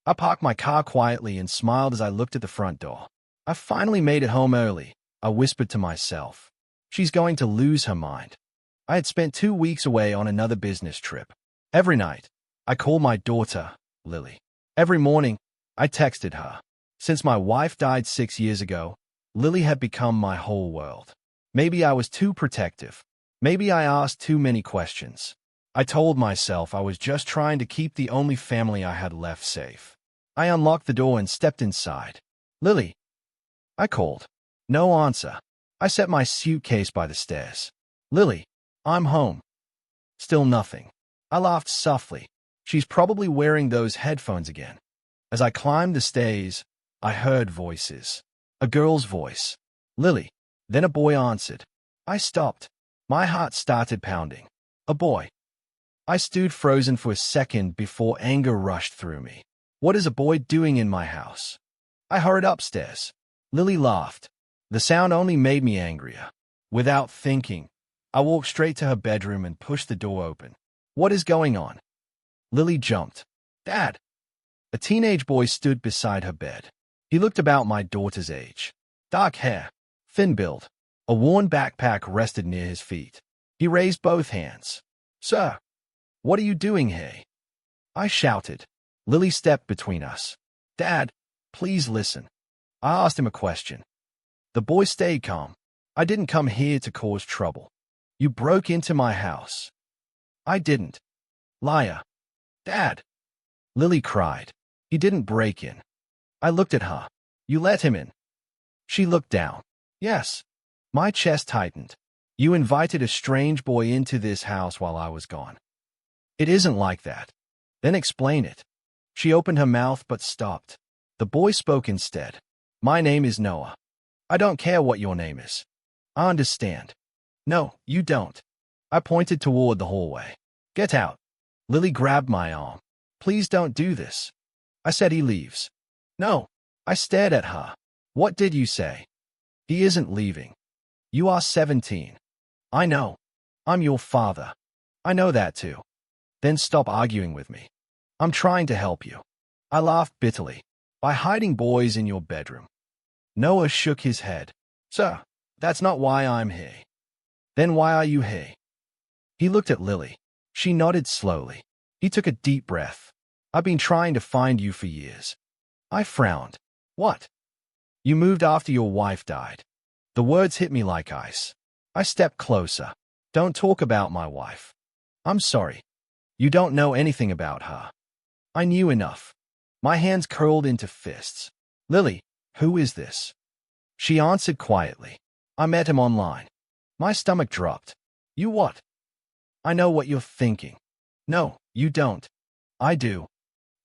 I parked my car quietly and smiled as I looked at the front door. I finally made it home early, I whispered to myself. She's going to lose her mind. I had spent 2 weeks away on another business trip. Every night, I called my daughter, Lily. Every morning, I texted her. Since my wife died 6 years ago, Lily had become my whole world. Maybe I was too protective. Maybe I asked too many questions. I told myself I was just trying to keep the only family I had left safe. I unlocked the door and stepped inside. Lily, I called. No answer. I set my suitcase by the stairs. Lily, I'm home. Still nothing. I laughed softly. She's probably wearing those headphones again. As I climbed the stairs, I heard voices. A girl's voice. Lily. Then a boy answered. I stopped. My heart started pounding. A boy. I stood frozen for a second before anger rushed through me. What is a boy doing in my house? I hurried upstairs. Lily laughed. The sound only made me angrier. Without thinking, I walked straight to her bedroom and pushed the door open. What is going on? Lily jumped. Dad! A teenage boy stood beside her bed. He looked about my daughter's age. Dark hair, thin build. A worn backpack rested near his feet. He raised both hands. Sir, what are you doing here? I shouted. Lily stepped between us. Dad, please listen. I asked him a question. The boy stayed calm. I didn't come here to cause trouble. You broke into my house. I didn't. Liar. Dad. Lily cried. He didn't break in. I looked at her. You let him in. She looked down. Yes. My chest tightened. You invited a strange boy into this house while I was gone. It isn't like that. Then explain it. She opened her mouth but stopped. The boy spoke instead. My name is Noah. I don't care what your name is. I understand. No, you don't. I pointed toward the hallway. Get out. Lily grabbed my arm. Please don't do this. I said he leaves. No. I stared at her. What did you say? He isn't leaving. You are 17. I know. I'm your father. I know that too. Then stop arguing with me. I'm trying to help you. I laughed bitterly. By hiding boys in your bedroom. Noah shook his head. Sir, that's not why I'm here. Then why are you here? He looked at Lily. She nodded slowly. He took a deep breath. I've been trying to find you for years. I frowned. What? You moved after your wife died. The words hit me like ice. I stepped closer. Don't talk about my wife. I'm sorry. You don't know anything about her. I knew enough. My hands curled into fists. Lily, who is this? She answered quietly. I met him online. My stomach dropped. You what? I know what you're thinking. No, you don't. I do.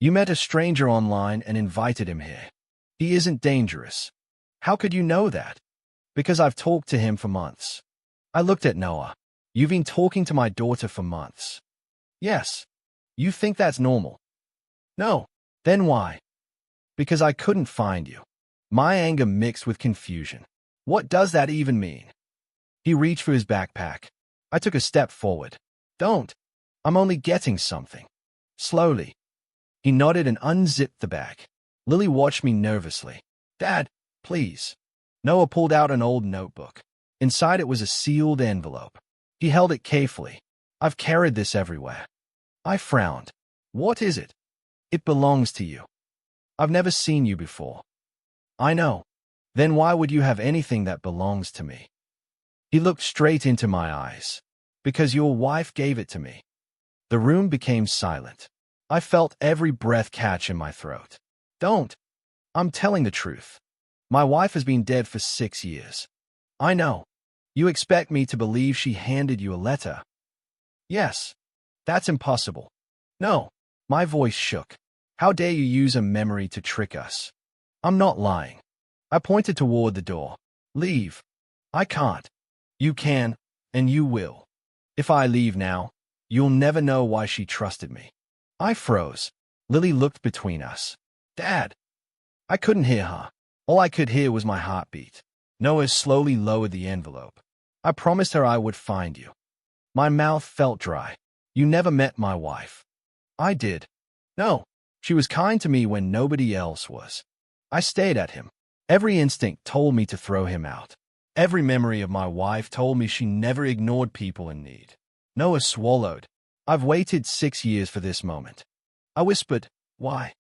You met a stranger online and invited him here. He isn't dangerous. How could you know that? Because I've talked to him for months. I looked at Noah. You've been talking to my daughter for months. Yes. You think that's normal? No. Then why? Because I couldn't find you. My anger mixed with confusion. What does that even mean? He reached for his backpack. I took a step forward. Don't. I'm only getting something. Slowly. He nodded and unzipped the bag. Lily watched me nervously. Dad, please. Noah pulled out an old notebook. Inside it was a sealed envelope. He held it carefully. I've carried this everywhere. I frowned. What is it? It belongs to you. I've never seen you before. I know. Then why would you have anything that belongs to me? He looked straight into my eyes. Because your wife gave it to me. The room became silent. I felt every breath catch in my throat. Don't. I'm telling the truth. My wife has been dead for 6 years. I know. You expect me to believe she handed you a letter? Yes. That's impossible. No. My voice shook. How dare you use a memory to trick us? I'm not lying. I pointed toward the door. Leave. I can't. You can, and you will. If I leave now, you'll never know why she trusted me. I froze. Lily looked between us. Dad. I couldn't hear her. All I could hear was my heartbeat. Noah slowly lowered the envelope. I promised her I would find you. My mouth felt dry. You never met my wife. I did. No. She was kind to me when nobody else was. I stared at him. Every instinct told me to throw him out. Every memory of my wife told me she never ignored people in need. Noah swallowed. I've waited 6 years for this moment. I whispered, "Why?"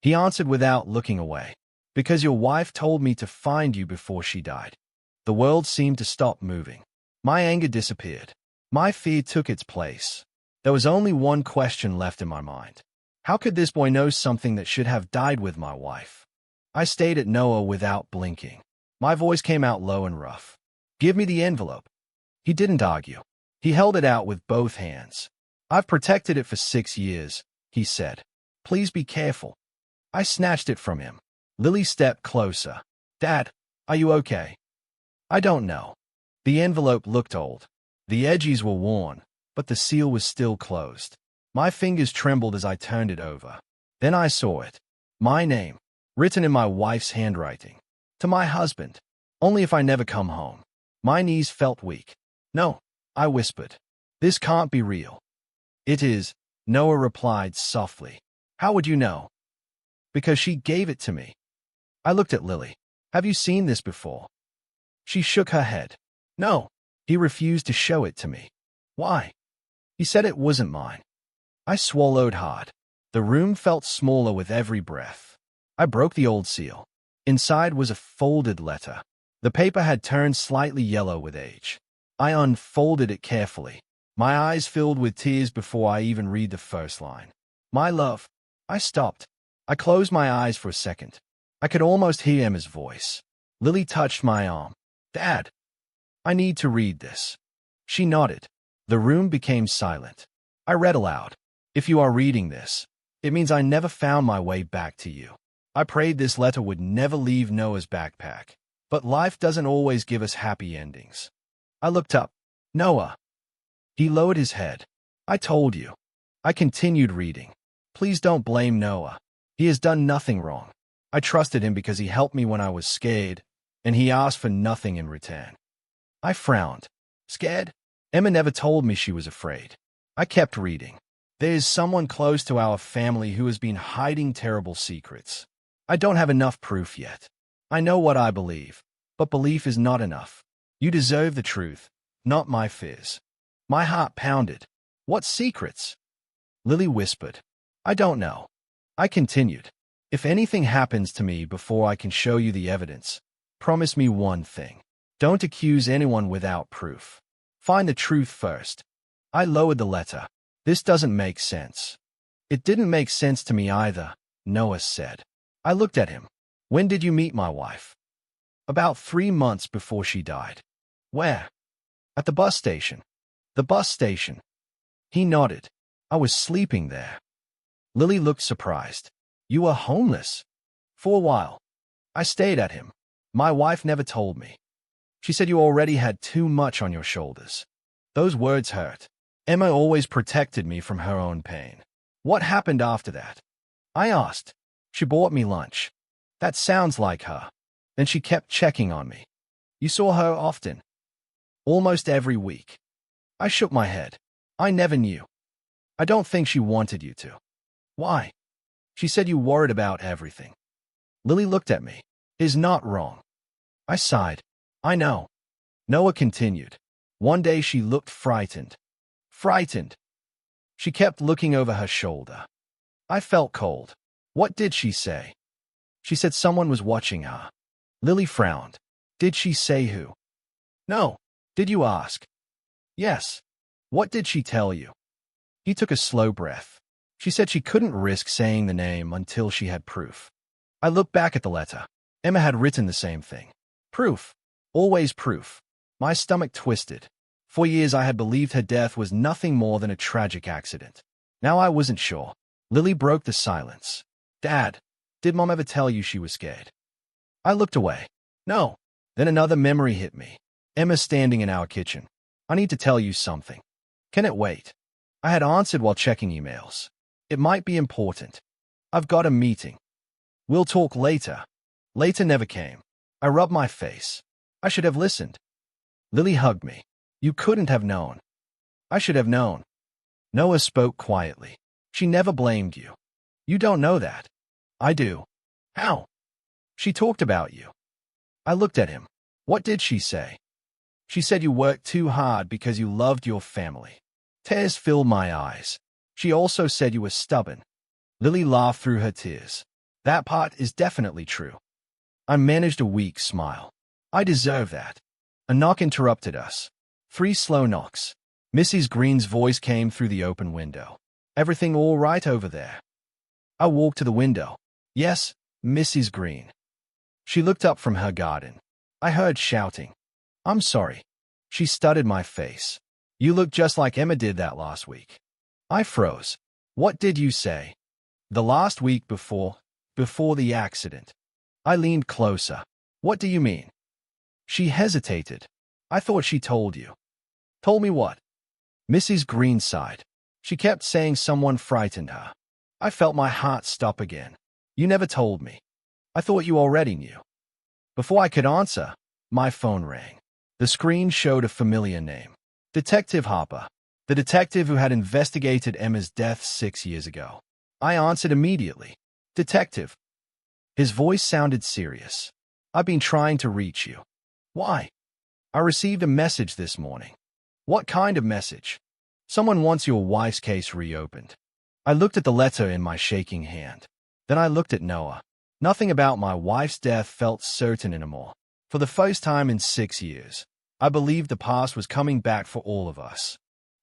He answered without looking away. "Because your wife told me to find you before she died." The world seemed to stop moving. My anger disappeared. My fear took its place. There was only one question left in my mind. How could this boy know something that should have died with my wife? I stared at Noah without blinking. My voice came out low and rough. "Give me the envelope." He didn't argue. He held it out with both hands. "I've protected it for 6 years," he said. "Please be careful." I snatched it from him. Lily stepped closer. "Dad, are you okay?" "I don't know." The envelope looked old. The edges were worn, but the seal was still closed. My fingers trembled as I turned it over. Then I saw it. My name, written in my wife's handwriting. "To my husband. Only if I never come home." My knees felt weak. "No," I whispered. "This can't be real." "It is," Noah replied softly. "How would you know?" "Because she gave it to me." I looked at Lily. "Have you seen this before?" She shook her head. "No." He refused to show it to me. "Why?" He said it wasn't mine. I swallowed hard. The room felt smaller with every breath. I broke the old seal. Inside was a folded letter. The paper had turned slightly yellow with age. I unfolded it carefully. My eyes filled with tears before I even read the first line. "My love." I stopped. I closed my eyes for a second. I could almost hear Emma's voice. Lily touched my arm. "Dad, I need to read this." She nodded. The room became silent. I read aloud. "If you are reading this, it means I never found my way back to you. I prayed this letter would never leave Noah's backpack. But life doesn't always give us happy endings." I looked up. "Noah." He lowered his head. "I told you." I continued reading. "Please don't blame Noah. He has done nothing wrong. I trusted him because he helped me when I was scared, and he asked for nothing in return." I frowned. "Scared?" Emma never told me she was afraid. I kept reading. "There is someone close to our family who has been hiding terrible secrets. I don't have enough proof yet. I know what I believe, but belief is not enough. You deserve the truth, not my fears." My heart pounded. "What secrets?" Lily whispered. "I don't know." I continued. "If anything happens to me before I can show you the evidence, promise me one thing. Don't accuse anyone without proof. Find the truth first." I lowered the letter. "This doesn't make sense." "It didn't make sense to me either," Noah said. I looked at him. "When did you meet my wife?" "About 3 months before she died." "Where?" "At the bus station." "The bus station?" He nodded. "I was sleeping there." Lily looked surprised. "You were homeless?" "For a while." I stared at him. "My wife never told me. She said you already had too much on your shoulders." Those words hurt. Emma always protected me from her own pain. "What happened after that?" I asked. "She bought me lunch." "That sounds like her." Then she kept checking on me. "You saw her often?" "Almost every week." I shook my head. "I never knew." "I don't think she wanted you to." "Why?" "She said you worried about everything." Lily looked at me. "Is not wrong." I sighed. "I know." Noah continued. "One day she looked frightened." "Frightened?" She kept looking over her shoulder. I felt cold. "What did she say?" "She said someone was watching her." Lily frowned. "Did she say who?" "No." "Did you ask?" "Yes." "What did she tell you?" He took a slow breath. "She said she couldn't risk saying the name until she had proof." I looked back at the letter. Emma had written the same thing. Proof. Always proof. My stomach twisted. For years I had believed her death was nothing more than a tragic accident. Now I wasn't sure. Lily broke the silence. "Dad, did Mom ever tell you she was scared?" I looked away. "No." Then another memory hit me. Emma standing in our kitchen. "I need to tell you something." "Can it wait?" I had answered while checking emails. "It might be important. I've got a meeting." "We'll talk later." Later never came. I rubbed my face. I should have listened. Lily hugged me. "You couldn't have known." "I should have known." Noah spoke quietly. "She never blamed you. You don't know that. I do. How? She talked about you. I looked at him. What did she say? She said you worked too hard because you loved your family. Tears filled my eyes. She also said you were stubborn. Lily laughed through her tears. That part is definitely true. I managed a weak smile. I deserve that. A knock interrupted us. 3 slow knocks. Mrs. Green's voice came through the open window. Everything all right over there? I walked to the window. Yes, Mrs. Green. She looked up from her garden. I heard shouting. I'm sorry. She studied my face. You look just like Emma did that last week. I froze. What did you say? The last week before the accident. I leaned closer. What do you mean? She hesitated. I thought she told you. Told me what? Mrs. Green sighed. She kept saying someone frightened her. I felt my heart stop again. You never told me. I thought you already knew. Before I could answer, my phone rang. The screen showed a familiar name. Detective Harper, the detective who had investigated Emma's death 6 years ago. I answered immediately. Detective. His voice sounded serious. I've been trying to reach you. Why? I received a message this morning. What kind of message? Someone wants your wife's case reopened. I looked at the letter in my shaking hand. Then I looked at Noah. Nothing about my wife's death felt certain anymore. For the first time in 6 years, I believed the past was coming back for all of us.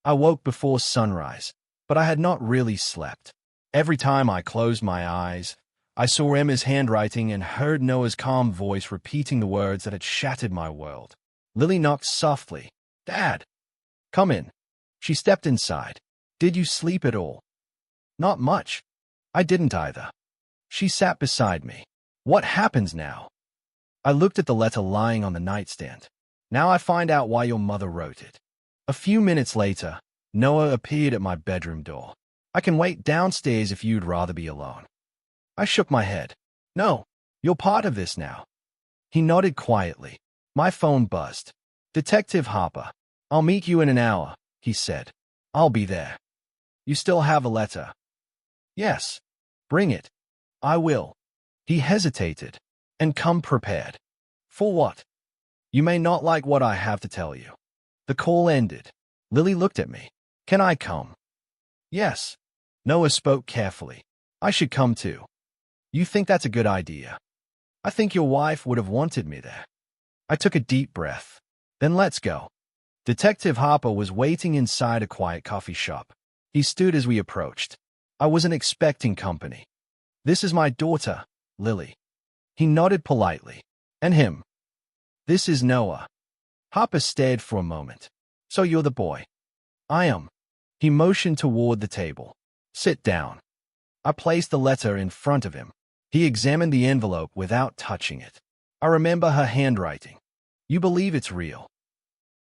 I woke before sunrise, but I had not really slept. Every time I closed my eyes, I saw Emma's handwriting and heard Noah's calm voice repeating the words that had shattered my world. Lily knocked softly. Dad! Come in. She stepped inside. Did you sleep at all? Not much. I didn't either. She sat beside me. What happens now? I looked at the letter lying on the nightstand. Now I find out why your mother wrote it. A few minutes later, Noah appeared at my bedroom door. I can wait downstairs if you'd rather be alone. I shook my head. No, you're part of this now. He nodded quietly. My phone buzzed. Detective Harper. I'll meet you in an hour, he said. I'll be there. You still have a letter? Yes. Bring it. I will. He hesitated. And come prepared. For what? You may not like what I have to tell you. The call ended. Lily looked at me. Can I come? Yes. Noah spoke carefully. I should come too. You think that's a good idea? I think your wife would have wanted me there. I took a deep breath. Then let's go. Detective Harper was waiting inside a quiet coffee shop. He stood as we approached. I wasn't expecting company. This is my daughter, Lily. He nodded politely. And him. This is Noah. Harper stared for a moment. So you're the boy. I am. He motioned toward the table. Sit down. I placed the letter in front of him. He examined the envelope without touching it. I remember her handwriting. You believe it's real?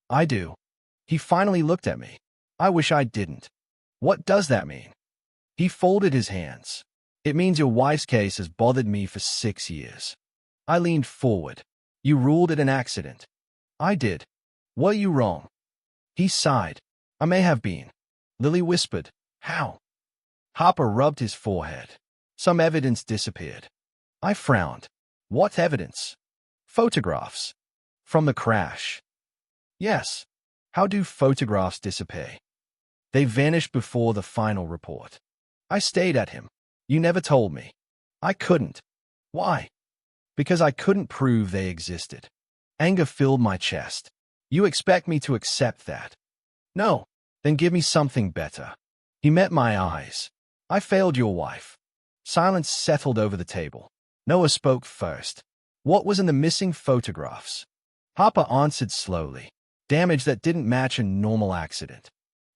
I do. He finally looked at me. I wish I didn't. What does that mean? He folded his hands. It means your wife's case has bothered me for 6 years. I leaned forward. You ruled it an accident. I did. Were you wrong? He sighed. I may have been. Lily whispered. How? Harper rubbed his forehead. Some evidence disappeared. I frowned. What evidence? Photographs. From the crash. Yes. How do photographs disappear? They vanished before the final report. I stayed at him. You never told me. I couldn't. Why? Because I couldn't prove they existed. Anger filled my chest. You expect me to accept that? No. Then give me something better. He met my eyes. I failed your wife. Silence settled over the table. Noah spoke first. What was in the missing photographs? Harper answered slowly. Damage that didn't match a normal accident.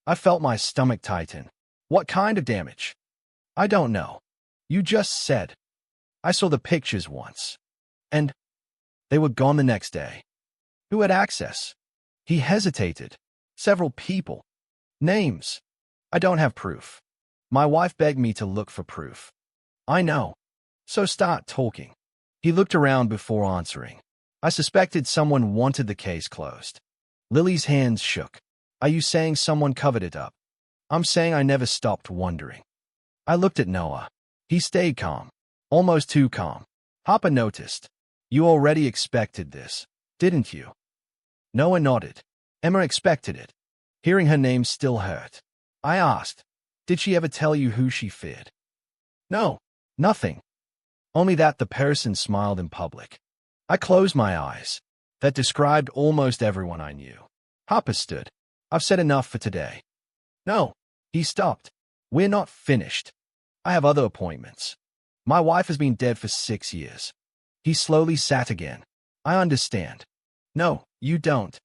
I felt my stomach tighten. What kind of damage? I don't know. You just said. I saw the pictures once. And they were gone the next day. Who had access? He hesitated. Several people. Names. I don't have proof. My wife begged me to look for proof. I know. So start talking. He looked around before answering. I suspected someone wanted the case closed. Lily's hands shook. Are you saying someone covered it up? I'm saying I never stopped wondering. I looked at Noah. He stayed calm, almost too calm. Harper noticed. You already expected this, didn't you? Noah nodded. Emma expected it. Hearing her name still hurt. I asked, did she ever tell you who she feared? No, nothing. Only that the person smiled in public. I closed my eyes. That described almost everyone I knew. Harper stood. I've said enough for today. No, he stopped. We're not finished. I have other appointments. My wife has been dead for 6 years. He slowly sat again. I understand. No, you don't.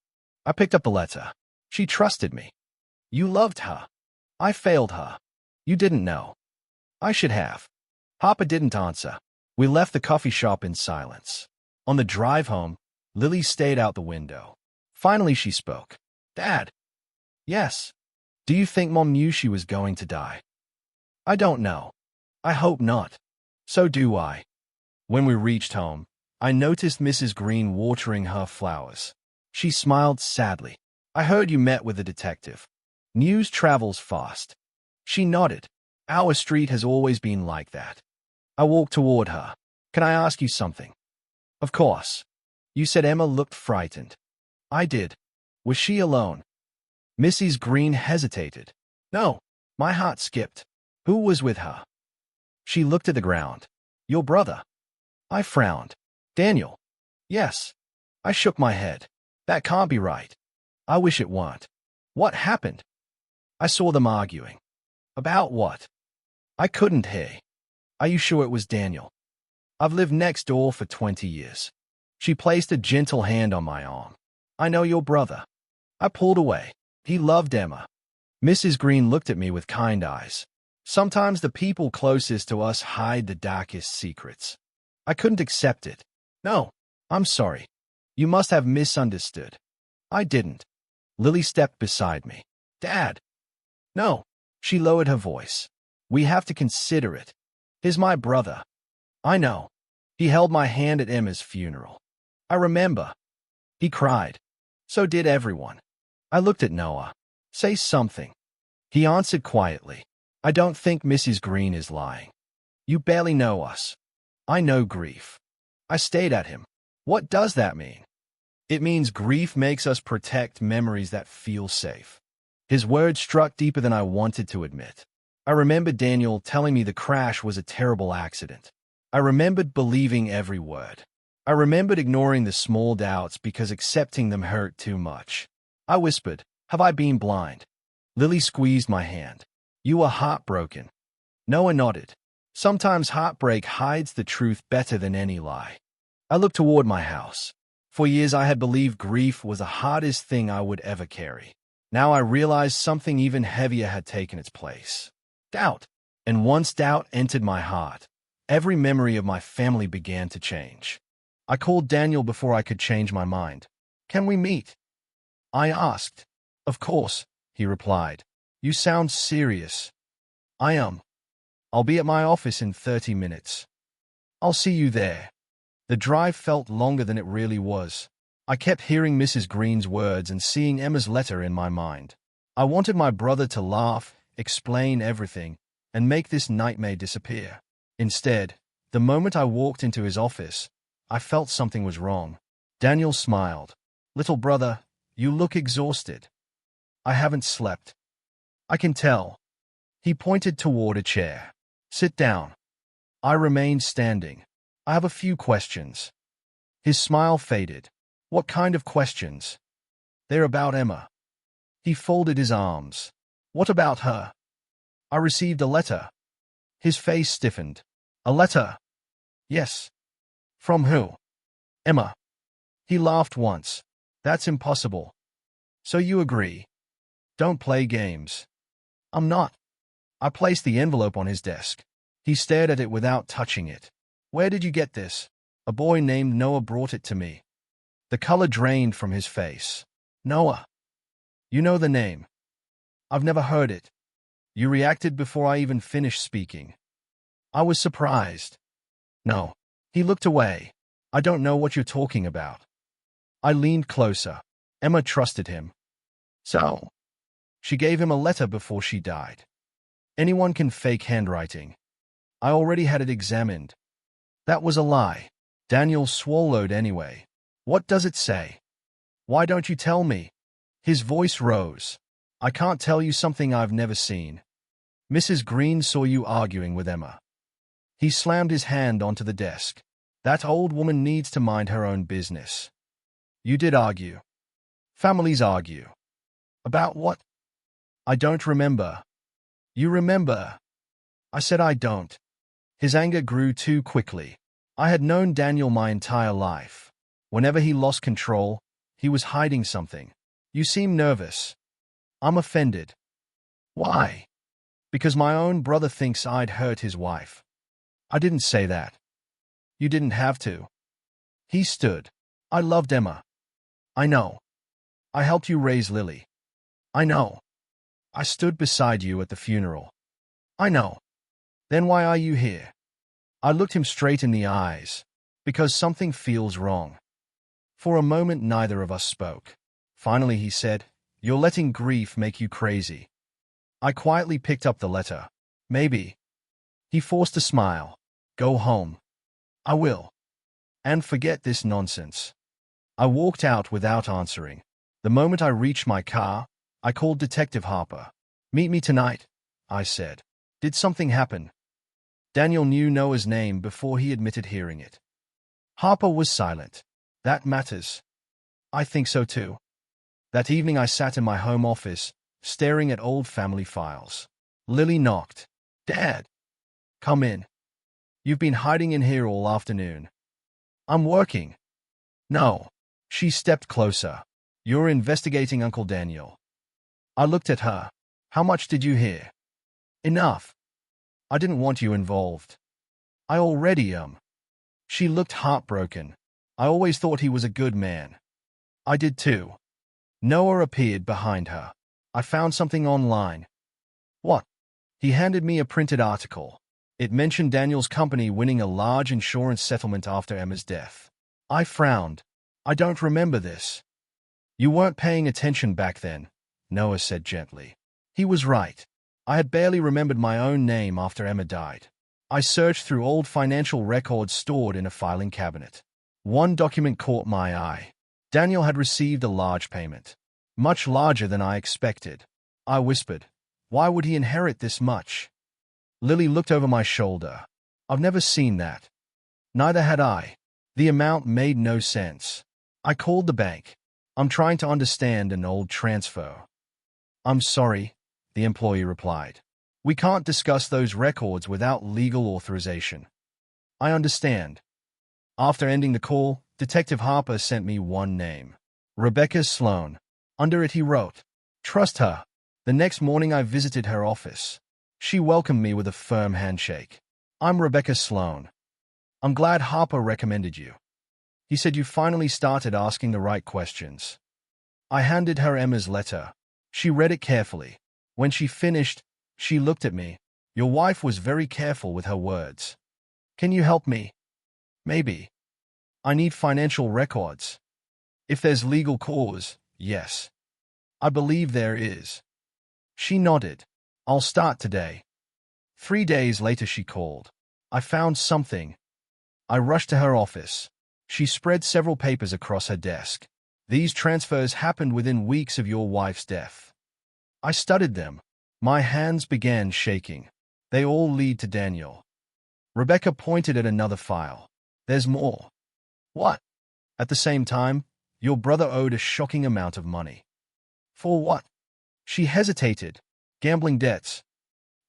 I picked up the letter. She trusted me. You loved her. I failed her. You didn't know. I should have. Harper didn't answer. We left the coffee shop in silence. On the drive home, Lily stayed out the window. Finally, she spoke. Dad. Yes. Do you think Mom knew she was going to die? I don't know. I hope not. So do I. When we reached home, I noticed Mrs. Green watering her flowers. She smiled sadly. I heard you met with a detective. News travels fast. She nodded. Our street has always been like that. I walked toward her. Can I ask you something? Of course. You said Emma looked frightened. I did. Was she alone? Mrs. Green hesitated. No. My heart skipped. Who was with her? She looked at the ground. Your brother. I frowned. Daniel. Yes. I shook my head. That can't be right. I wish it weren't. What happened? I saw them arguing. About what? I couldn't hear. Are you sure it was Daniel? I've lived next door for 20 years. She placed a gentle hand on my arm. I know your brother. I pulled away. He loved Emma. Mrs. Green looked at me with kind eyes. Sometimes the people closest to us hide the darkest secrets. I couldn't accept it. No, I'm sorry. You must have misunderstood. I didn't. Lily stepped beside me. Dad. No. She lowered her voice. We have to consider it. He's my brother. I know. He held my hand at Emma's funeral. I remember. He cried. So did everyone. I looked at Noah. Say something. He answered quietly. I don't think Mrs. Green is lying. You barely know us. I know grief. I stayed at him. What does that mean? It means grief makes us protect memories that feel safe. His words struck deeper than I wanted to admit. I remembered Daniel telling me the crash was a terrible accident. I remembered believing every word. I remembered ignoring the small doubts because accepting them hurt too much. I whispered, have I been blind? Lily squeezed my hand. You were heartbroken. Noah nodded. Sometimes heartbreak hides the truth better than any lie. I looked toward my house. For years I had believed grief was the hardest thing I would ever carry. Now I realized something even heavier had taken its place. Doubt. And once doubt entered my heart, every memory of my family began to change. I called Daniel before I could change my mind. Can we meet? I asked. Of course, he replied. You sound serious. I am. I'll be at my office in 30 minutes. I'll see you there. The drive felt longer than it really was. I kept hearing Mrs. Green's words and seeing Emma's letter in my mind. I wanted my brother to laugh, explain everything, and make this nightmare disappear. Instead, the moment I walked into his office, I felt something was wrong. Daniel smiled. Little brother, you look exhausted. I haven't slept. I can tell. He pointed toward a chair. Sit down. I remained standing. I have a few questions. His smile faded. What kind of questions? They're about Emma. He folded his arms. What about her? I received a letter. His face stiffened. A letter? Yes. From who? Emma. He laughed once. That's impossible. So you agree? Don't play games. I'm not. I placed the envelope on his desk. He stared at it without touching it. Where did you get this? A boy named Noah brought it to me. The color drained from his face. Noah. You know the name. I've never heard it. You reacted before I even finished speaking. I was surprised. No. He looked away. I don't know what you're talking about. I leaned closer. Emma trusted him. So, she gave him a letter before she died. Anyone can fake handwriting. I already had it examined. That was a lie. Daniel swallowed anyway. What does it say? Why don't you tell me? His voice rose. I can't tell you something I've never seen. Mrs. Green saw you arguing with Emma. He slammed his hand onto the desk. That old woman needs to mind her own business. You did argue. Families argue. About what? I don't remember. You remember. I said I don't. His anger grew too quickly. I had known Daniel my entire life. Whenever he lost control, he was hiding something. You seem nervous. I'm offended. Why? Because my own brother thinks I'd hurt his wife. I didn't say that. You didn't have to. He stood. I loved Emma. I know. I helped you raise Lily. I know. I stood beside you at the funeral. I know. Then why are you here? I looked him straight in the eyes. Because something feels wrong. For a moment neither of us spoke. Finally he said, You're letting grief make you crazy. I quietly picked up the letter. Maybe. He forced a smile. Go home. I will. And forget this nonsense. I walked out without answering. The moment I reached my car, I called Detective Harper. Meet me tonight, I said. Did something happen? Daniel knew Noah's name before he admitted hearing it. Harper was silent. That matters. I think so too. That evening I sat in my home office, staring at old family files. Lily knocked. Dad. Come in. You've been hiding in here all afternoon. I'm working. No. She stepped closer. You're investigating Uncle Daniel. I looked at her. How much did you hear? Enough. I didn't want you involved. I already am. She looked heartbroken. I always thought he was a good man. I did too. Noah appeared behind her. I found something online. What? He handed me a printed article. It mentioned Daniel's company winning a large insurance settlement after Emma's death. I frowned. I don't remember this. You weren't paying attention back then, Noah said gently. He was right. I had barely remembered my own name after Emma died. I searched through old financial records stored in a filing cabinet. One document caught my eye. Daniel had received a large payment. Much larger than I expected. I whispered, Why would he inherit this much? Lily looked over my shoulder. I've never seen that. Neither had I. The amount made no sense. I called the bank. I'm trying to understand an old transfer. I'm sorry, the employee replied. We can't discuss those records without legal authorization. I understand. After ending the call, Detective Harper sent me one name. Rebecca Sloan. Under it he wrote, Trust her. The next morning I visited her office. She welcomed me with a firm handshake. I'm Rebecca Sloan. I'm glad Harper recommended you. He said you finally started asking the right questions. I handed her Emma's letter. She read it carefully. When she finished, she looked at me. Your wife was very careful with her words. Can you help me? Maybe. I need financial records. If there's legal cause, yes. I believe there is. She nodded. I'll start today. 3 days later she called. I found something. I rushed to her office. She spread several papers across her desk. These transfers happened within weeks of your wife's death. I studied them. My hands began shaking. They all lead to Daniel. Rebecca pointed at another file. There's more. What? At the same time, your brother owed a shocking amount of money. For what? She hesitated. Gambling debts.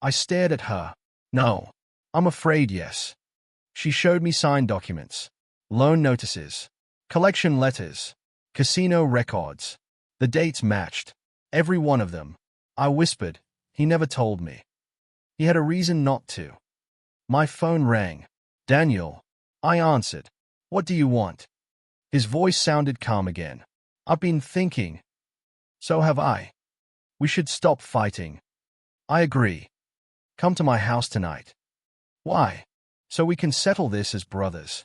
I stared at her. No. I'm afraid yes. She showed me signed documents. Loan notices. Collection letters. Casino records. The dates matched. Every one of them. I whispered. He never told me. He had a reason not to. My phone rang. Daniel. I answered. What do you want? His voice sounded calm again. I've been thinking. So have I. We should stop fighting. I agree. Come to my house tonight. Why? So we can settle this as brothers.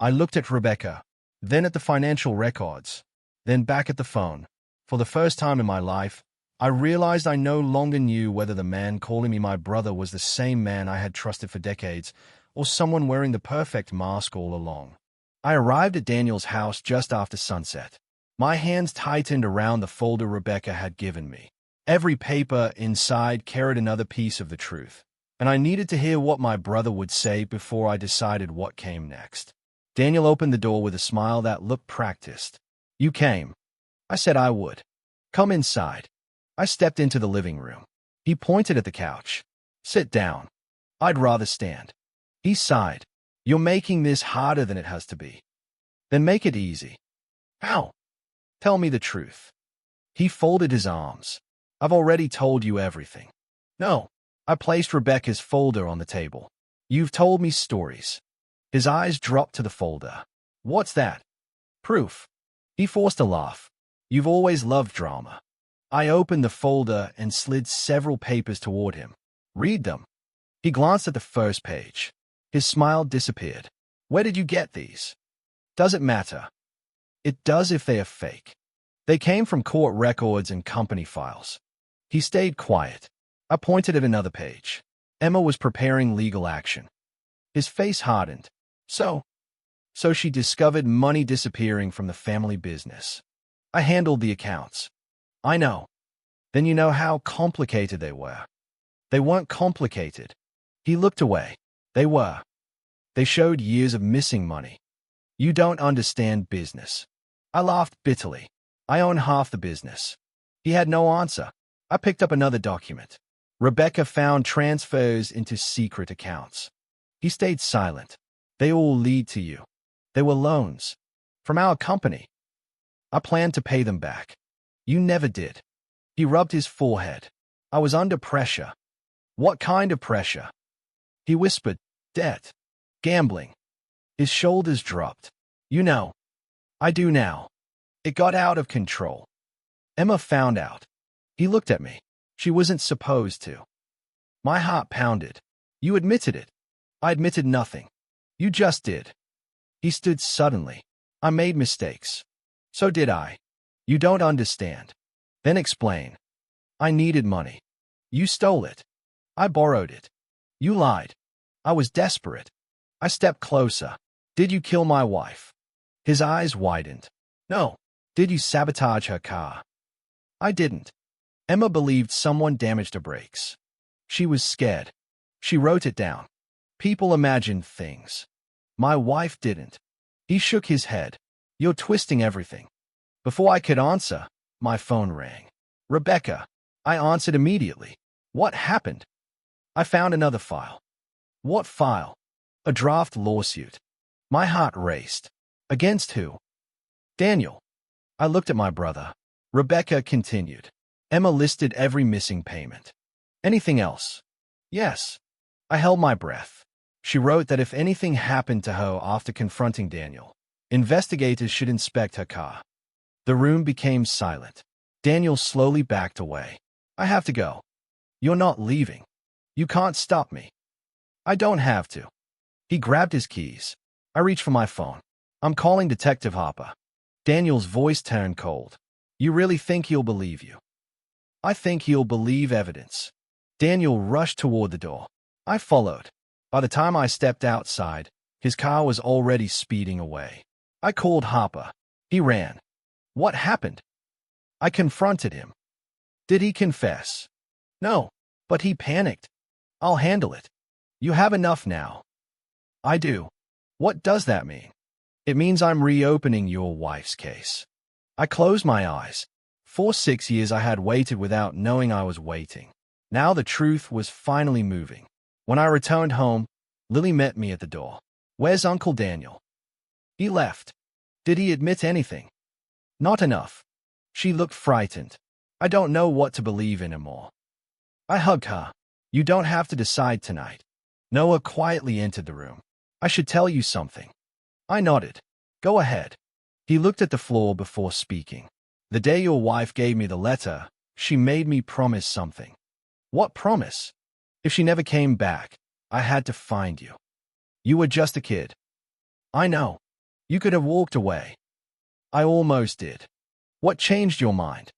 I looked at Rebecca, then at the financial records, then back at the phone. For the first time in my life, I realized I no longer knew whether the man calling me my brother was the same man I had trusted for decades, or someone wearing the perfect mask all along. I arrived at Daniel's house just after sunset. My hands tightened around the folder Rebecca had given me. Every paper inside carried another piece of the truth, and I needed to hear what my brother would say before I decided what came next. Daniel opened the door with a smile that looked practiced. "You came. I said I would. Come inside." I stepped into the living room. He pointed at the couch. "Sit down. I'd rather stand." He sighed. "You're making this harder than it has to be." "Then make it easy." "How?" "Tell me the truth." He folded his arms. "I've already told you everything." "No." I placed Rebecca's folder on the table. "You've told me stories." His eyes dropped to the folder. "What's that?" "Proof." He forced a laugh. "You've always loved drama." I opened the folder and slid several papers toward him. "Read them." He glanced at the first page. His smile disappeared. "Where did you get these?" "Does it matter?" "It does if they are fake." "They came from court records and company files." He stayed quiet. I pointed at another page. Emma was preparing legal action. His face hardened. So she discovered money disappearing from the family business. I handled the accounts. "I know." "Then you know how complicated they were." "They weren't complicated." He looked away. "They were. They showed years of missing money." "You don't understand business." I laughed bitterly. "I own half the business." He had no answer. I picked up another document. Rebecca found transfers into secret accounts. He stayed silent. "They all lead to you." "They were loans. From our company." "I planned to pay them back." "You never did." He rubbed his forehead. "I was under pressure." "What kind of pressure?" He whispered, "Debt. Gambling." His shoulders dropped. "You know." "I do now." "It got out of control." "Emma found out." He looked at me. "She wasn't supposed to." My heart pounded. "You admitted it." "I admitted nothing." "You just did." He stood suddenly. "I made mistakes." "So did I." "You don't understand." "Then explain." "I needed money." "You stole it." "I borrowed it." "You lied." "I was desperate." I stepped closer. "Did you kill my wife?" His eyes widened. "No." "Did you sabotage her car?" "I didn't." Emma believed someone damaged her brakes. She was scared. She wrote it down. People imagined things. My wife didn't. He shook his head. "You're twisting everything." Before I could answer, my phone rang. "Rebecca." I answered immediately. "What happened?" "I found another file." "What file?" "A draft lawsuit." My heart raced. "Against who?" "Daniel." I looked at my brother. Rebecca continued. "Emma listed every missing payment." "Anything else?" "Yes." I held my breath. She wrote that if anything happened to her after confronting Daniel, investigators should inspect her car. The room became silent. Daniel slowly backed away. "I have to go." "You're not leaving." "You can't stop me." "I don't have to." He grabbed his keys. I reached for my phone. "I'm calling Detective Harper." Daniel's voice turned cold. "You really think he'll believe you?" "I think he'll believe evidence." Daniel rushed toward the door. I followed. By the time I stepped outside, his car was already speeding away. I called Harper. He ran. "What happened?" I confronted him. "Did he confess?" "No, but he panicked." "I'll handle it." "You have enough now." "I do." "What does that mean?" "It means I'm reopening your wife's case." I closed my eyes. For 6 years I had waited without knowing I was waiting. Now the truth was finally moving. When I returned home, Lily met me at the door. "Where's Uncle Daniel?" "He left." "Did he admit anything?" "Not enough." She looked frightened. "I don't know what to believe anymore." I hugged her. "You don't have to decide tonight." Noah quietly entered the room. "I should tell you something." I nodded. "Go ahead." He looked at the floor before speaking. "The day your wife gave me the letter, she made me promise something." "What promise?" "If she never came back, I had to find you." "You were just a kid." "I know. You could have walked away." "I almost did." "What changed your mind?"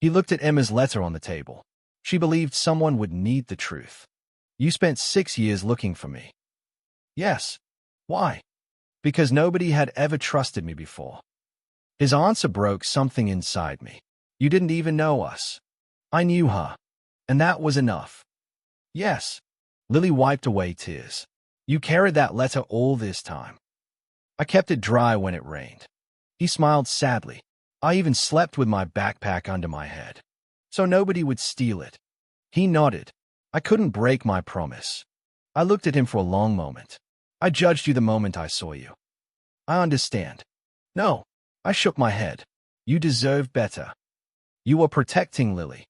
He looked at Emma's letter on the table. She believed someone would need the truth. You spent 6 years looking for me. Yes. Why? Because nobody had ever trusted me before. His answer broke something inside me. You didn't even know us. I knew her. And that was enough. Yes. Lily wiped away tears. You carried that letter all this time. I kept it dry when it rained. He smiled sadly. I even slept with my backpack under my head, so nobody would steal it. He nodded. I couldn't break my promise. I looked at him for a long moment. I judged you the moment I saw you. I understand. No. I shook my head. You deserve better. You were protecting Lily.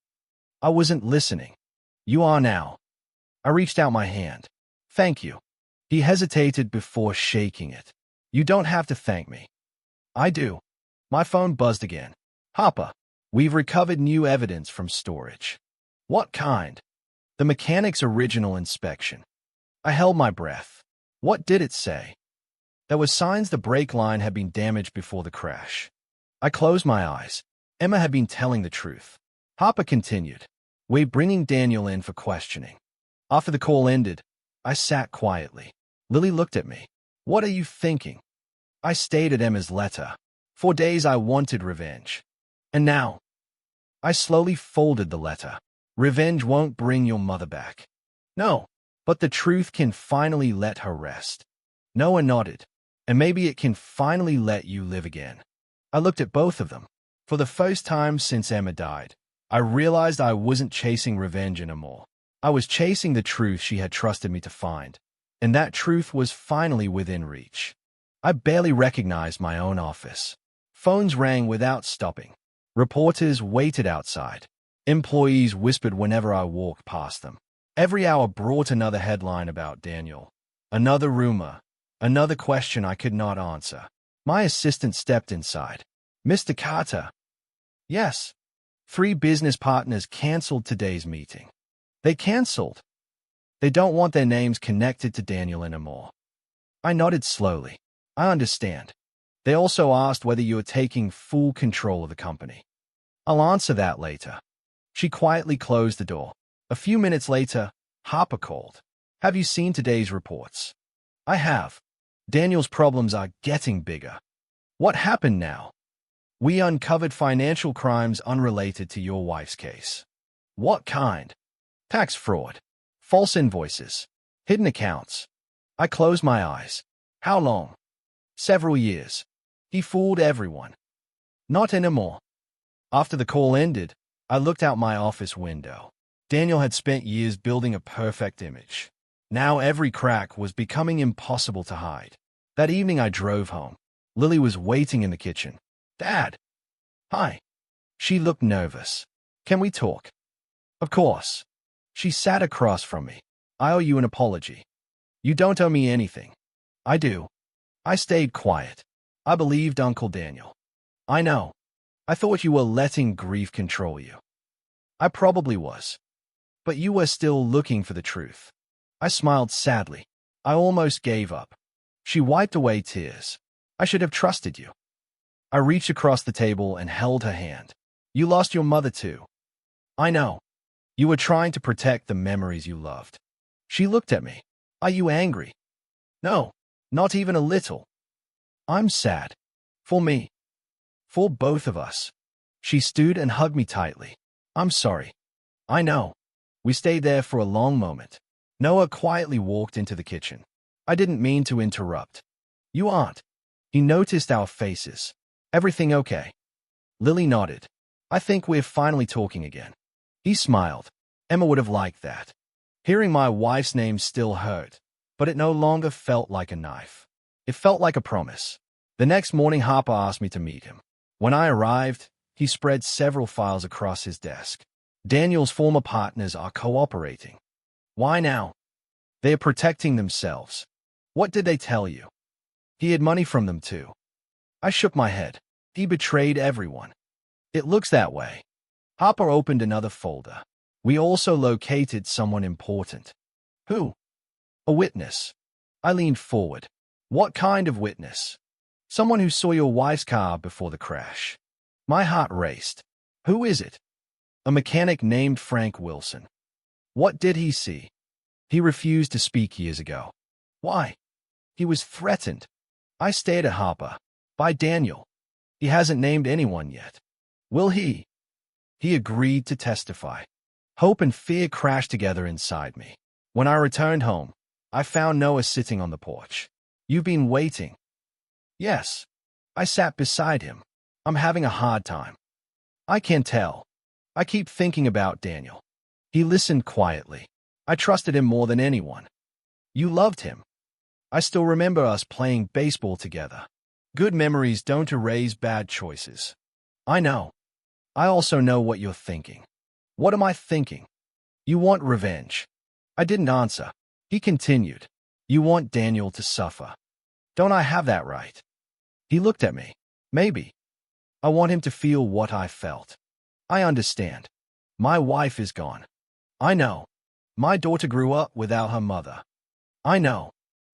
I wasn't listening. You are now. I reached out my hand. Thank you. He hesitated before shaking it. You don't have to thank me. I do. My phone buzzed again. Harper, we've recovered new evidence from storage. What kind? The mechanic's original inspection. I held my breath. What did it say? There were signs the brake line had been damaged before the crash. I closed my eyes. Emma had been telling the truth. Harper continued. We're bringing Daniel in for questioning. After the call ended, I sat quietly. Lily looked at me. What are you thinking? I stated Emma's letter. For days I wanted revenge. And now? I slowly folded the letter. Revenge won't bring your mother back. No, but the truth can finally let her rest. Noah nodded. And maybe it can finally let you live again. I looked at both of them. For the first time since Emma died, I realized I wasn't chasing revenge anymore. I was chasing the truth she had trusted me to find. And that truth was finally within reach. I barely recognized my own office. Phones rang without stopping. Reporters waited outside. Employees whispered whenever I walked past them. Every hour brought another headline about Daniel. Another rumor. Another question I could not answer. My assistant stepped inside. Mr. Carter. Yes. 3 business partners canceled today's meeting. They canceled. They don't want their names connected to Daniel anymore. I nodded slowly. I understand. They also asked whether you are taking full control of the company. I'll answer that later. She quietly closed the door. A few minutes later, Harper called. Have you seen today's reports? I have. Daniel's problems are getting bigger. What happened now? We uncovered financial crimes unrelated to your wife's case. What kind? Tax fraud, false invoices, hidden accounts. I closed my eyes. How long? Several years. He fooled everyone. Not anymore. After the call ended, I looked out my office window. Daniel had spent years building a perfect image. Now every crack was becoming impossible to hide. That evening I drove home. Lily was waiting in the kitchen. Dad. Hi. She looked nervous. Can we talk? Of course. She sat across from me. I owe you an apology. You don't owe me anything. I do. I stayed quiet. I believed Uncle Daniel. I know. I thought you were letting grief control you. I probably was. But you were still looking for the truth. I smiled sadly. I almost gave up. She wiped away tears. I should have trusted you. I reached across the table and held her hand. You lost your mother too. I know. You were trying to protect the memories you loved. She looked at me. Are you angry? No, not even a little. I'm sad. For me. For both of us. She stood and hugged me tightly. I'm sorry. I know. We stayed there for a long moment. Noah quietly walked into the kitchen. I didn't mean to interrupt. You aren't. He noticed our faces. Everything okay? Lily nodded. I think we're finally talking again. He smiled. Emma would have liked that. Hearing my wife's name still hurt, but it no longer felt like a knife. It felt like a promise. The next morning, Harper asked me to meet him. When I arrived, he spread several files across his desk. Daniel's former partners are cooperating. Why now? They are protecting themselves. What did they tell you? He had money from them too. I shook my head. He betrayed everyone. It looks that way. Harper opened another folder. We also located someone important. Who? A witness. I leaned forward. What kind of witness? Someone who saw your wife's car before the crash. My heart raced. Who is it? A mechanic named Frank Wilson. What did he see? He refused to speak years ago. Why? He was threatened. I stayed at Harper. By Daniel. He hasn't named anyone yet. Will he? He agreed to testify. Hope and fear crashed together inside me. When I returned home, I found Noah sitting on the porch. You've been waiting. Yes. I sat beside him. I'm having a hard time. I can tell. I keep thinking about Daniel. He listened quietly. I trusted him more than anyone. You loved him. I still remember us playing baseball together. Good memories don't erase bad choices. I know. I also know what you're thinking. What am I thinking? You want revenge. I didn't answer. He continued. You want Daniel to suffer. Don't I have that right? He looked at me. Maybe. I want him to feel what I felt. I understand. My wife is gone. I know. My daughter grew up without her mother. I know.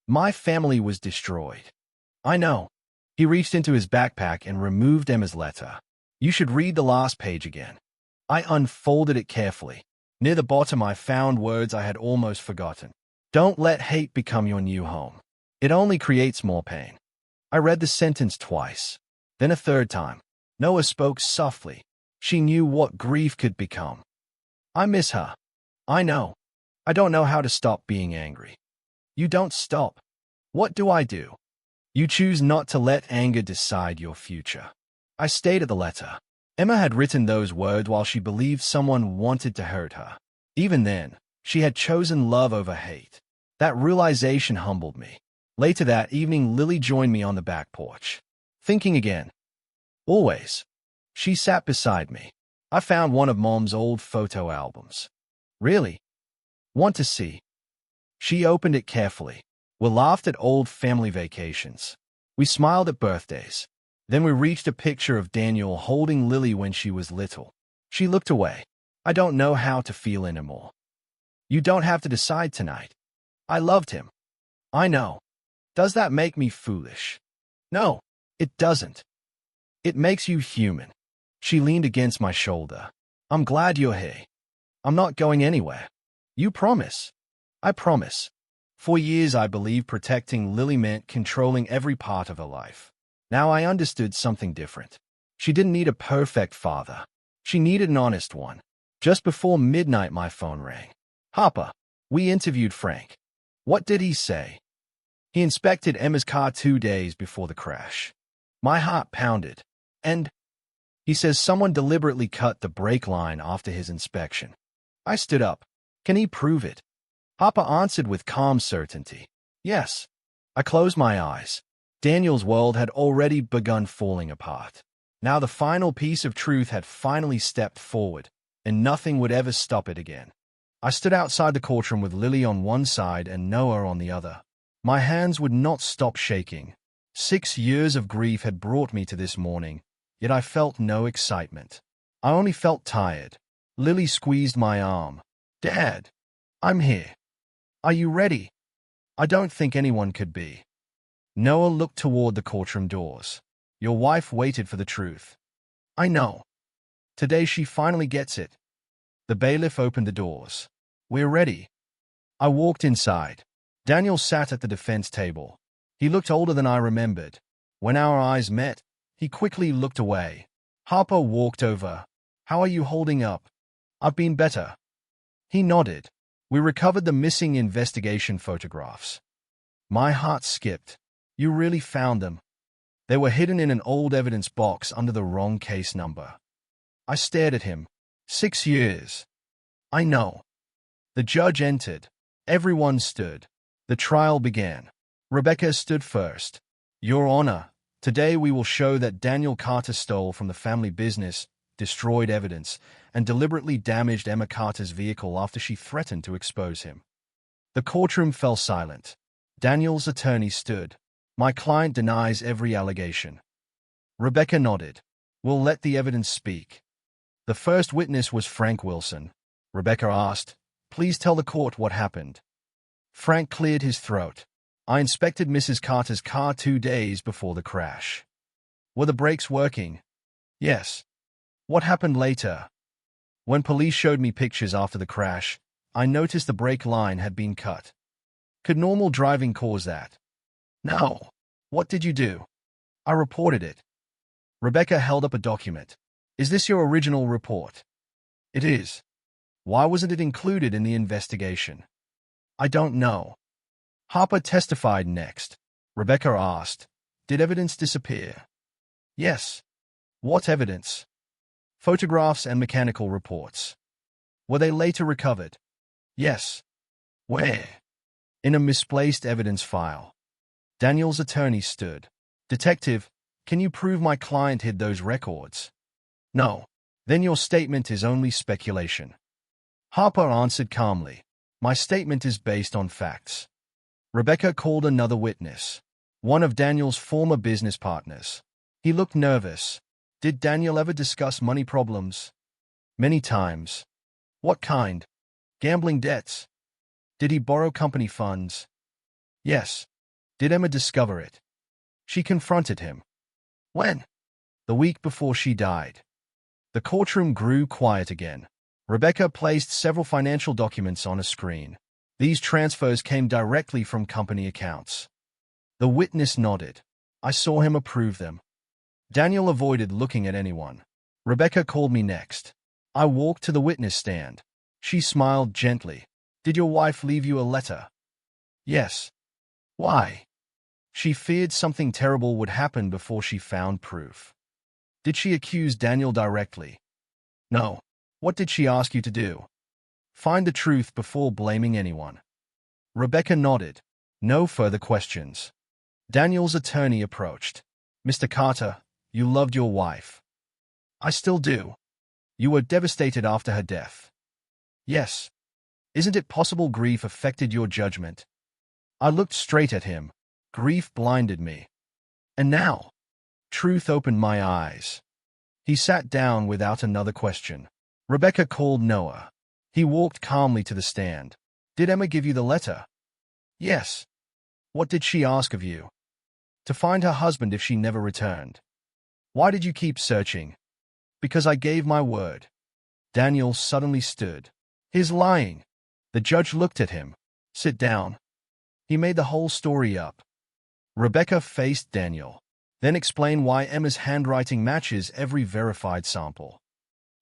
My family was destroyed. I know. He reached into his backpack and removed Emma's letter. You should read the last page again. I unfolded it carefully. Near the bottom I found words I had almost forgotten. Don't let hate become your new home. It only creates more pain. I read the sentence twice. Then a third time. Noah spoke softly. She knew what grief could become. I miss her. I know. I don't know how to stop being angry. You don't stop. What do I do? You choose not to let anger decide your future. I stayed at the letter. Emma had written those words while she believed someone wanted to hurt her. Even then, she had chosen love over hate. That realization humbled me. Later that evening, Lily joined me on the back porch. Thinking again. Always. She sat beside me. I found one of Mom's old photo albums. Really? Want to see? She opened it carefully. We laughed at old family vacations. We smiled at birthdays. Then we reached a picture of Daniel holding Lily when she was little. She looked away. I don't know how to feel anymore. You don't have to decide tonight. I loved him. I know. Does that make me foolish? No, it doesn't. It makes you human. She leaned against my shoulder. I'm glad you're here. I'm not going anywhere. You promise? I promise. For years I believed protecting Lily meant controlling every part of her life. Now I understood something different. She didn't need a perfect father. She needed an honest one. Just before midnight my phone rang. Harper, we interviewed Frank. What did he say? He inspected Emma's car 2 days before the crash. My heart pounded. And he says someone deliberately cut the brake line after his inspection. I stood up. Can he prove it? Harper answered with calm certainty. Yes. I closed my eyes. Daniel's world had already begun falling apart. Now the final piece of truth had finally stepped forward, and nothing would ever stop it again. I stood outside the courtroom with Lily on one side and Noah on the other. My hands would not stop shaking. 6 years of grief had brought me to this morning, yet I felt no excitement. I only felt tired. Lily squeezed my arm. Dad, I'm here. Are you ready? I don't think anyone could be. Noah looked toward the courtroom doors. Your wife waited for the truth. I know. Today she finally gets it. The bailiff opened the doors. We're ready. I walked inside. Daniel sat at the defense table. He looked older than I remembered. When our eyes met, he quickly looked away. Harper walked over. How are you holding up? I've been better. He nodded. We recovered the missing investigation photographs. My heart skipped. You really found them. They were hidden in an old evidence box under the wrong case number. I stared at him. 6 years. I know. The judge entered. Everyone stood. The trial began. Rebecca stood first. Your Honor, today we will show that Daniel Carter stole from the family business, destroyed evidence, and deliberately damaged Emma Carter's vehicle after she threatened to expose him. The courtroom fell silent. Daniel's attorney stood. My client denies every allegation. Rebecca nodded. We'll let the evidence speak. The first witness was Frank Wilson. Rebecca asked, please tell the court what happened. Frank cleared his throat. I inspected Mrs. Carter's car 2 days before the crash. Were the brakes working? Yes. What happened later? When police showed me pictures after the crash, I noticed the brake line had been cut. Could normal driving cause that? No. What did you do? I reported it. Rebecca held up a document. Is this your original report? It is. Why wasn't it included in the investigation? I don't know. Harper testified next. Rebecca asked, did evidence disappear? Yes. What evidence? Photographs and mechanical reports. Were they later recovered? Yes. Where? In a misplaced evidence file. Daniel's attorney stood. Detective, can you prove my client hid those records? No. Then your statement is only speculation. Harper answered calmly. My statement is based on facts. Rebecca called another witness, one of Daniel's former business partners. He looked nervous. Did Daniel ever discuss money problems? Many times. What kind? Gambling debts? Did he borrow company funds? Yes. Did Emma discover it? She confronted him. When? The week before she died. The courtroom grew quiet again. Rebecca placed several financial documents on a screen. These transfers came directly from company accounts. The witness nodded. I saw him approve them. Daniel avoided looking at anyone. Rebecca called me next. I walked to the witness stand. She smiled gently. Did your wife leave you a letter? Yes. Why? She feared something terrible would happen before she found proof. Did she accuse Daniel directly? No. What did she ask you to do? Find the truth before blaming anyone. Rebecca nodded. No further questions. Daniel's attorney approached. Mr. Carter, you loved your wife. I still do. You were devastated after her death. Yes. Isn't it possible grief affected your judgment? I looked straight at him. Grief blinded me. And now? Truth opened my eyes. He sat down without another question. Rebecca called Noah. He walked calmly to the stand. Did Emma give you the letter? Yes. What did she ask of you? To find her husband if she never returned. Why did you keep searching? Because I gave my word. Daniel suddenly stood. He's lying. The judge looked at him. Sit down. He made the whole story up. Rebecca faced Daniel. Then explained why Emma's handwriting matches every verified sample.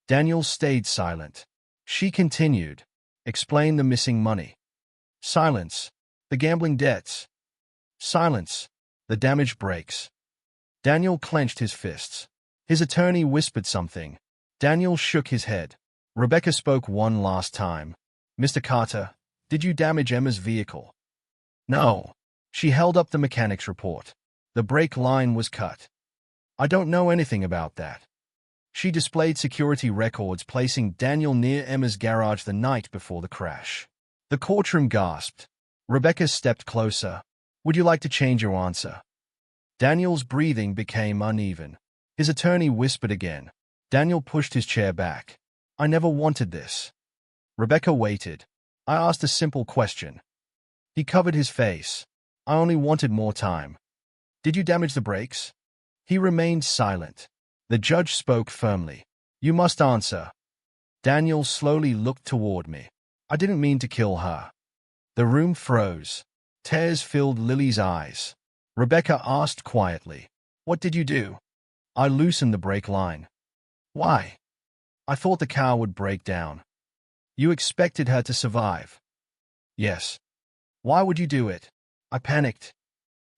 Daniel stayed silent. She continued. Explain the missing money. Silence. The gambling debts. Silence. The damaged brakes. Daniel clenched his fists. His attorney whispered something. Daniel shook his head. Rebecca spoke one last time. Mr. Carter, did you damage Emma's vehicle? No. She held up the mechanic's report. The brake line was cut. I don't know anything about that. She displayed security records placing Daniel near Emma's garage the night before the crash. The courtroom gasped. Rebecca stepped closer. Would you like to change your answer? Daniel's breathing became uneven. His attorney whispered again. Daniel pushed his chair back. I never wanted this. Rebecca waited. I asked a simple question. He covered his face. I only wanted more time. Did you damage the brakes? He remained silent. The judge spoke firmly. You must answer. Daniel slowly looked toward me. I didn't mean to kill her. The room froze. Tears filled Lily's eyes. Rebecca asked quietly. What did you do? I loosened the brake line. Why? I thought the car would break down. You expected her to survive. Yes. Why would you do it? I panicked.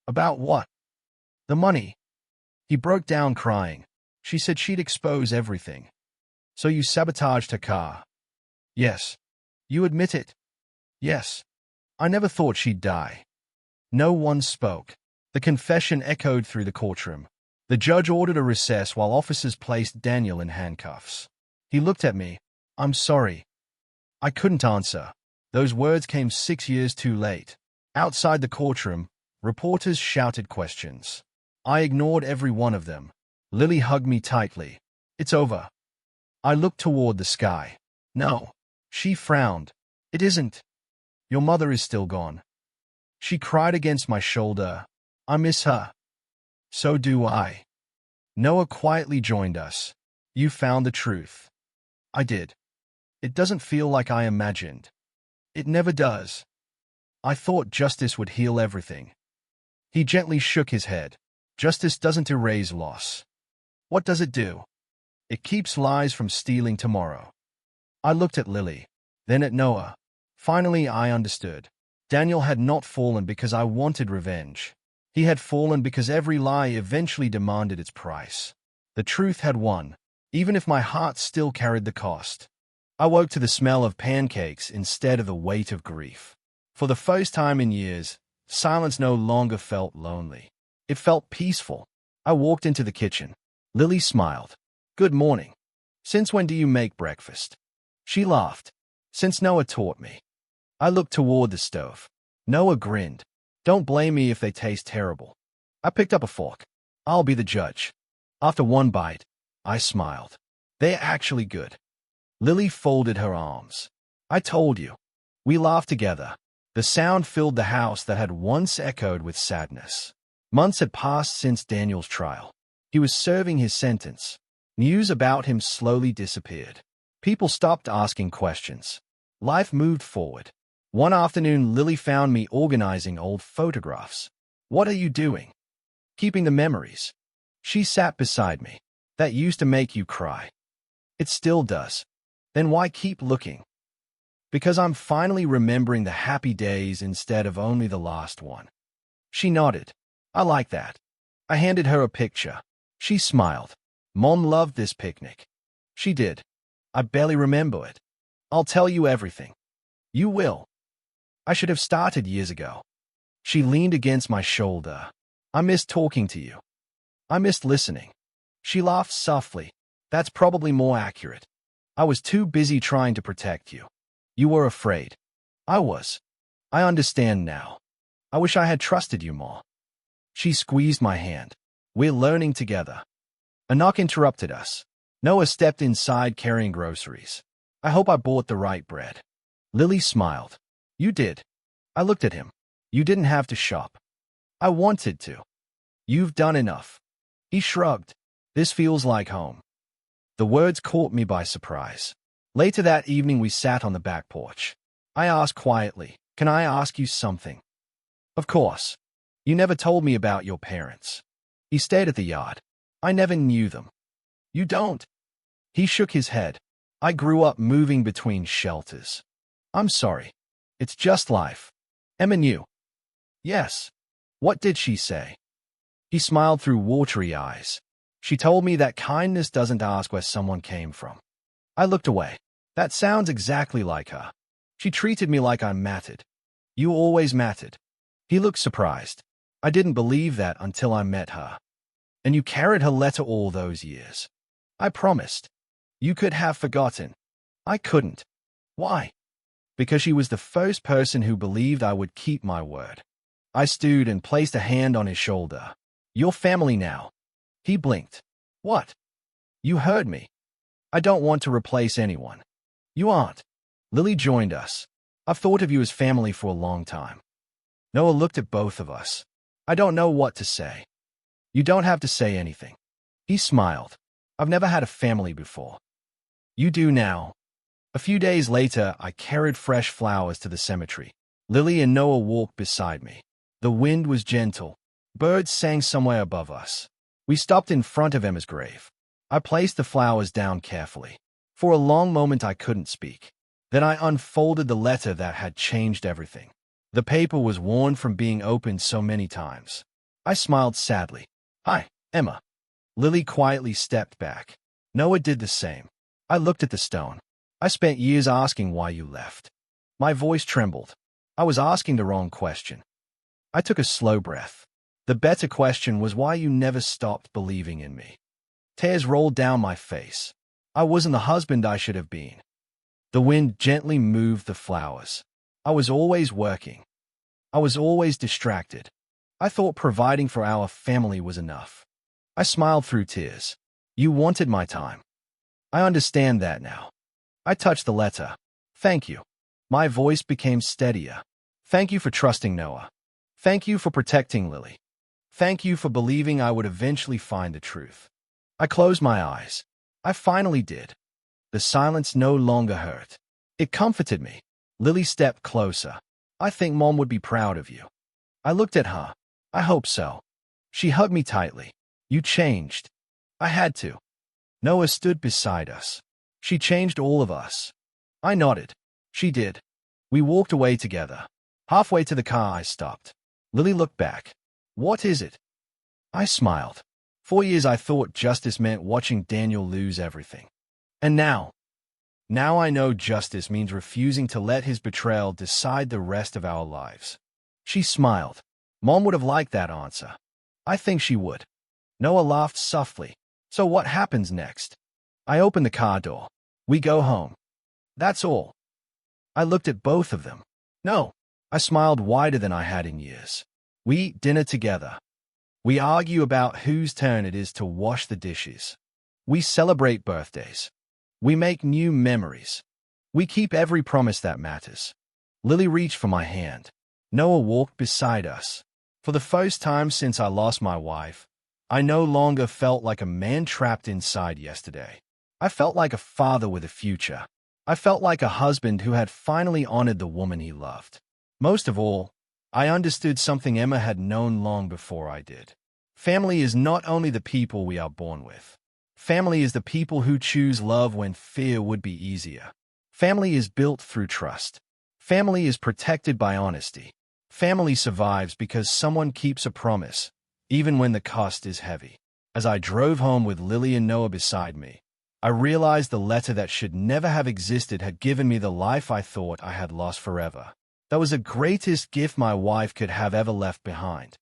About what? The money. He broke down crying. She said she'd expose everything. So you sabotaged her car. Yes. You admit it. Yes. I never thought she'd die. No one spoke. The confession echoed through the courtroom. The judge ordered a recess while officers placed Daniel in handcuffs. He looked at me. I'm sorry. I couldn't answer. Those words came 6 years too late. Outside the courtroom, reporters shouted questions. I ignored every one of them. Lily hugged me tightly. It's over. I looked toward the sky. No. She frowned. It isn't. Your mother is still gone. She cried against my shoulder. I miss her. So do I. Noah quietly joined us. You found the truth. I did. It doesn't feel like I imagined. It never does. I thought justice would heal everything. He gently shook his head. Justice doesn't erase loss. What does it do? It keeps lies from stealing tomorrow. I looked at Lily, then at Noah. Finally, I understood. Daniel had not fallen because I wanted revenge. He had fallen because every lie eventually demanded its price. The truth had won, even if my heart still carried the cost. I woke to the smell of pancakes instead of the weight of grief. For the first time in years, silence no longer felt lonely. It felt peaceful. I walked into the kitchen. Lily smiled. "Good morning. Since when do you make breakfast?" She laughed. "Since Noah taught me." I looked toward the stove. Noah grinned. "Don't blame me if they taste terrible." I picked up a fork. "I'll be the judge." After one bite, I smiled. "They're actually good." Lily folded her arms. "I told you." We laughed together. The sound filled the house that had once echoed with sadness. Months had passed since Daniel's trial. He was serving his sentence. News about him slowly disappeared. People stopped asking questions. Life moved forward. One afternoon, Lily found me organizing old photographs. "What are you doing?" "Keeping the memories." She sat beside me. "That used to make you cry." "It still does." "Then why keep looking?" "Because I'm finally remembering the happy days instead of only the last one." She nodded. "I like that." I handed her a picture. She smiled. "Mom loved this picnic." She did. "I barely remember it." "I'll tell you everything." "You will." "I should have started years ago." She leaned against my shoulder. "I missed talking to you. I missed listening." She laughed softly. "That's probably more accurate. I was too busy trying to protect you. You were afraid." "I was." "I understand now. I wish I had trusted you more." She squeezed my hand. "We're learning together." A knock interrupted us. Noah stepped inside carrying groceries. "I hope I bought the right bread." Lily smiled. "You did." I looked at him. "You didn't have to shop." "I wanted to." "You've done enough." He shrugged. "This feels like home." The words caught me by surprise. Later that evening, we sat on the back porch. I asked quietly, "Can I ask you something?" "Of course." "You never told me about your parents." He stared at the yard. "I never knew them." "You don't?" He shook his head. "I grew up moving between shelters." "I'm sorry." "It's just life." "Emma knew." "Yes." "What did she say?" He smiled through watery eyes. "She told me that kindness doesn't ask where someone came from." I looked away. That sounds exactly like her. She treated me like I mattered. "You always mattered." He looked surprised. "I didn't believe that until I met her." "And you carried her letter all those years." "I promised." "You could have forgotten." "I couldn't." "Why?" "Because she was the first person who believed I would keep my word." I stood and placed a hand on his shoulder. "You're family now." He blinked. "What?" "You heard me. I don't want to replace anyone." "You aren't." Lily joined us. "I've thought of you as family for a long time." Noah looked at both of us. "I don't know what to say." "You don't have to say anything." He smiled. "I've never had a family before." "You do now." A few days later, I carried fresh flowers to the cemetery. Lily and Noah walked beside me. The wind was gentle. Birds sang somewhere above us. We stopped in front of Emma's grave. I placed the flowers down carefully. For a long moment, I couldn't speak. Then I unfolded the letter that had changed everything. The paper was worn from being opened so many times. I smiled sadly. "Hi, Emma." Lily quietly stepped back. Noah did the same. I looked at the stone. "I spent years asking why you left." My voice trembled. I was asking the wrong question. I took a slow breath. The better question was why you never stopped believing in me. Tears rolled down my face. I wasn't the husband I should have been. The wind gently moved the flowers. I was always working. I was always distracted. I thought providing for our family was enough. I smiled through tears. You wanted my time. I understand that now. I touched the letter. "Thank you." My voice became steadier. "Thank you for trusting Noah. Thank you for protecting Lily. Thank you for believing I would eventually find the truth." I closed my eyes. I finally did. The silence no longer hurt. It comforted me. Lily stepped closer. I think Mom would be proud of you. I looked at her. I hope so. She hugged me tightly. You changed. I had to. Noah stood beside us. She changed all of us. I nodded. She did. We walked away together. Halfway to the car, I stopped. Lily looked back. What is it? I smiled. 4 years I thought justice meant watching Daniel lose everything. And now I know justice means refusing to let his betrayal decide the rest of our lives. She smiled. Mom would have liked that answer. I think she would. Noah laughed softly. So what happens next? I opened the car door. We go home. That's all. I looked at both of them. No. I smiled wider than I had in years. We eat dinner together. We argue about whose turn it is to wash the dishes. We celebrate birthdays. We make new memories. We keep every promise that matters. Lily reached for my hand. Noah walked beside us. For the first time since I lost my wife, I no longer felt like a man trapped inside yesterday. I felt like a father with a future. I felt like a husband who had finally honored the woman he loved. Most of all, I understood something Emma had known long before I did. Family is not only the people we are born with. Family is the people who choose love when fear would be easier. Family is built through trust. Family is protected by honesty. Family survives because someone keeps a promise, even when the cost is heavy. As I drove home with Lily and Noah beside me, I realized the letter that should never have existed had given me the life I thought I had lost forever. That was the greatest gift my wife could have ever left behind.